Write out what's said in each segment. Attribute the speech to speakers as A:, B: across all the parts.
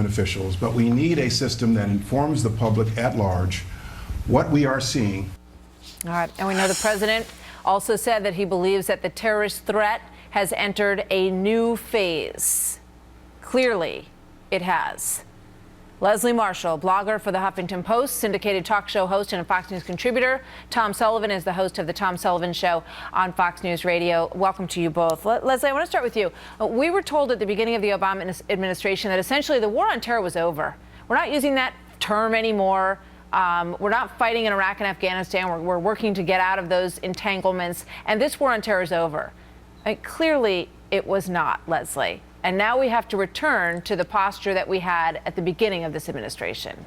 A: officials, but we need a system that informs the public at large what we are seeing.
B: All right, and we know the president also said that he believes that the terrorist threat has entered a new phase. Clearly, it has. Leslie Marshall, blogger for the Huffington Post, syndicated talk show host and a Fox News contributor. Tom Sullivan is the host of the Tom Sullivan Show on Fox News Radio. Welcome to you both. Leslie, I want to start with you. We were told at the beginning of the Obama administration that essentially the war on terror was over. We're not using that term anymore. We're not fighting in Iraq and Afghanistan. We're working to get out of those entanglements. And this war on terror is over. Clearly, it was not, Leslie. And now we have to return to the posture that we had at the beginning of this administration.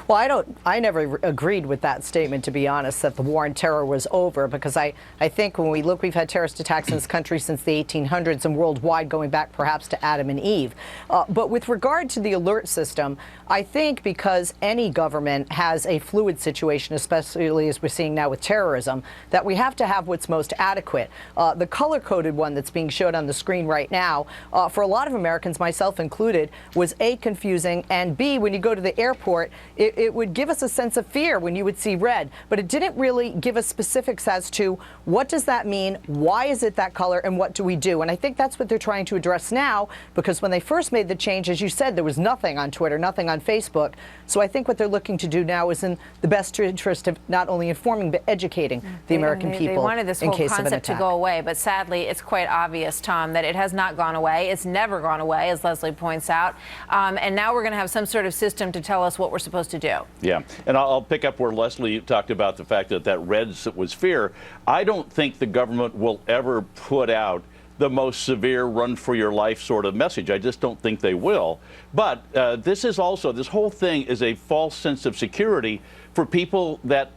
C: Well, I never agreed with that statement, to be honest, that the war on terror was over, because I think when we look, we've had terrorist attacks in this country since the 1800s and worldwide, going back perhaps to Adam and Eve. But with regard to the alert system, I think because any government has a fluid situation, especially as we're seeing now with terrorism, that we have to have what's most adequate. The color-coded one that's being showed on the screen right now, for a lot of Americans, myself included, was A, confusing, and B, when you go to the airport, it would give us a sense of fear when you would see red, but it didn't really give us specifics as to what does that mean, why is it that color, and what do we do? And I think that's what they're trying to address now, because when they first made the change, as you said, there was nothing on Twitter, nothing on Facebook. So I think what they're looking to do now is in the best interest of not only informing but educating the American people.
B: They wanted this whole concept to go away, but sadly, it's quite obvious, Tom, that it has not gone away. It's never gone away, as Leslie points out. And now we're going to have some sort of system to tell us what we're supposed to do.
D: Yeah, and I'll pick up where Leslie talked about the fact that red was fear. I don't think the government will ever put out the most severe run for your life sort of message. I just don't think they will. But this whole thing is a false sense of security for people that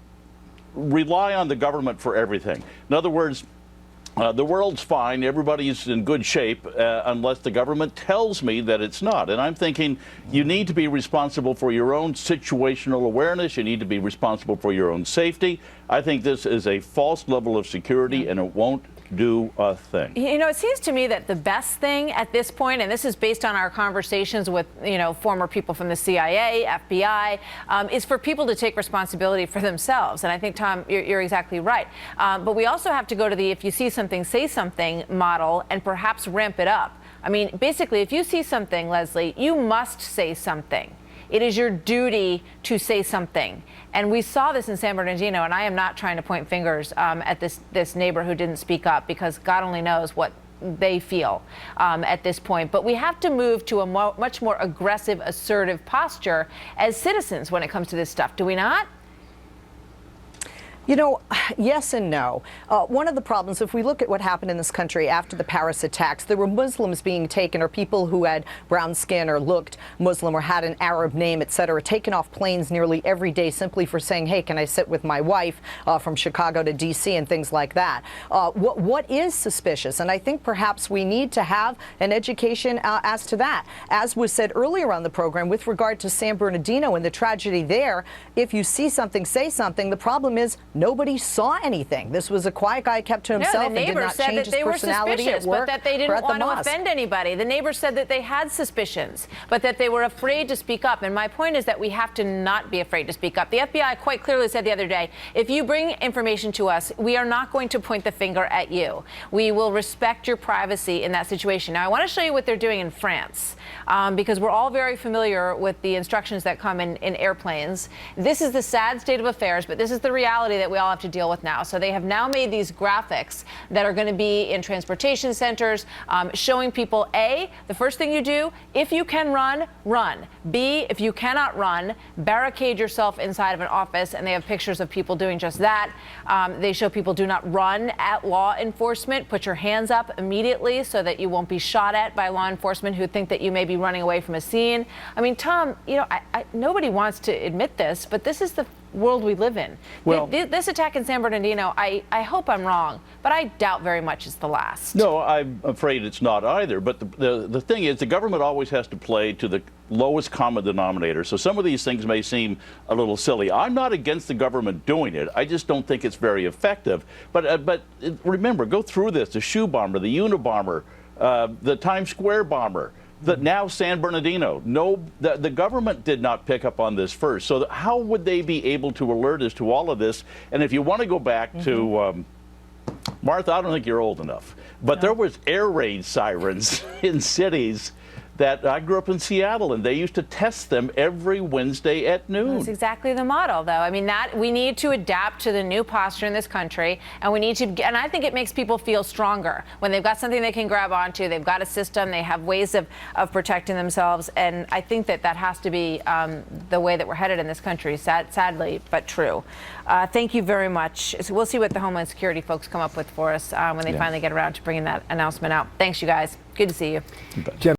D: rely on the government for everything. In other words, the world's fine, everybody's in good shape, unless the government tells me that it's not. And I'm thinking you need to be responsible for your own situational awareness. You need to be responsible for your own safety. I think this is a false level of security, and it won't do a thing.
B: You know, it seems to me that the best thing at this point, and this is based on our conversations with, former people from the CIA, FBI, is for people to take responsibility for themselves. And I think, Tom, you're exactly right. But we also have to go to the if you see something, say something model and perhaps ramp it up. I mean, basically, if you see something, Leslie, you must say something. It is your duty to say something. And we saw this in San Bernardino, and I am not trying to point fingers at this neighbor who didn't speak up, because God only knows what they feel at this point. But we have to move to a much more aggressive, assertive posture as citizens when it comes to this stuff, do we not?
C: You know, yes and no. One of the problems, if we look at what happened in this country after the Paris attacks, there were Muslims being taken, or people who had brown skin or looked Muslim or had an Arab name, etc., taken off planes nearly every day simply for saying, hey, can I sit with my wife, from Chicago to D.C. and things like that. What is suspicious? And I think perhaps we need to have an education as to that. As was said earlier on the program with regard to San Bernardino and the tragedy there, if you see something, say something. The problem is nobody saw anything. This was a quiet guy, kept to himself, and did not change his personality at work,
B: but that they didn't want to offend anybody. The neighbors said that they had suspicions, but that they were afraid to speak up. And my point is that we have to not be afraid to speak up. The FBI quite clearly said the other day, if you bring information to us, we are not going to point the finger at you. We will respect your privacy in that situation. Now, I want to show you what they're doing in France, because we're all very familiar with the instructions that come in airplanes. This is the sad state of affairs, but this is the reality that we all have to deal with now. So they have now made these graphics that are going to be in transportation centers, showing people, A, the first thing you do, if you can run, run. B, if you cannot run, barricade yourself inside of an office, and they have pictures of people doing just that. They show people do not run at law enforcement. Put your hands up immediately so that you won't be shot at by law enforcement who think that you may be running away from a scene. I mean, Tom, nobody wants to admit this, but this is the world we live in. Well, this attack in San Bernardino, I hope I'm wrong, but I doubt very much it's the last.
D: No, I'm afraid it's not either. But the thing is, the government always has to play to the lowest common denominator. So some of these things may seem a little silly. I'm not against the government doing it. I just don't think it's very effective. But remember, go through this: the shoe bomber, the Unabomber, the Times Square bomber. now San Bernardino. No, the government did not pick up on this first. So how would they be able to alert us to all of this? And if you want to go back to Martha, I don't think you're old enough, but there was air raid sirens in cities that I grew up in Seattle, and they used to test them every Wednesday at noon.
B: That's exactly the model, though. I mean, that we need to adapt to the new posture in this country, and we need to. And I think it makes people feel stronger when they've got something they can grab onto. They've got a system. They have ways of protecting themselves, and I think that has to be the way that we're headed in this country. Sadly, but true. Thank you very much. So we'll see what the Homeland Security folks come up with for us when they finally get around to bringing that announcement out. Thanks, you guys. Good to see you.
E: Jim.